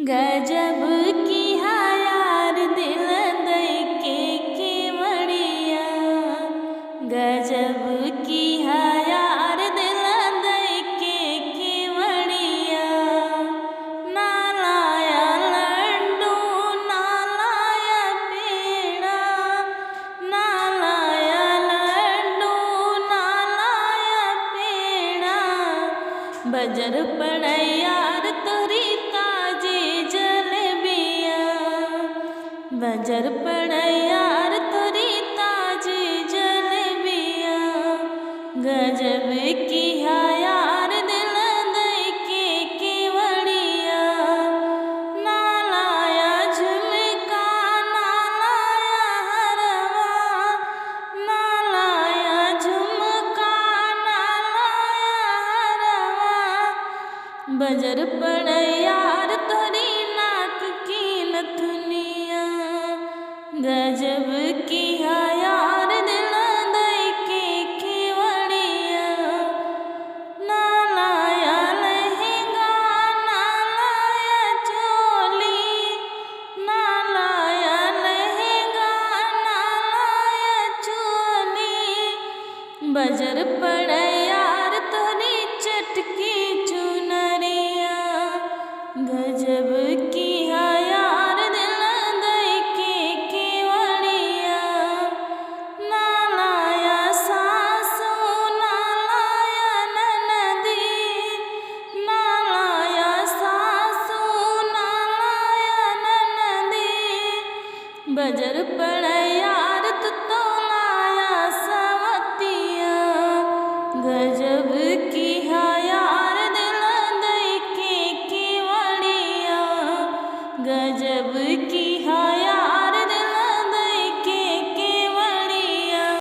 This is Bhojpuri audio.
गजब की यार दिल दई के केवड़िया। गजब की यार दिल दई के केवड़िया। ना लाया लड्डू ना लाया पेड़ा, ना लाया लड्डू ना लाया पेड़ा। बजर पड़े यार तोरी बजर पड़े यार तोरी ताजी जलेबिया। गजब की यार दिल दई के केवड़िया। ना लाया झुमका ना लाया हरवा, ना लाया झुमका ना लाया हरवा। बजर पड़े यार तोरी नाक की नथुनिया। गजब की यार दिल दई के केवड़िया। ना लाया लहंगा ना लाया चोली, ना लाया लहंगा ना लाया चोली। बजर पड़े यार तोरी चटकी चुनरिया। गजब की यार दिल दई के केवड़िया। ना लाया सासू ना लाया ननदी, ना लाया सासू ना लाया ननदी। बजर पड़े यार तो लाया सवतिया। गजब की यार दिल दई के केवड़िया। गजब की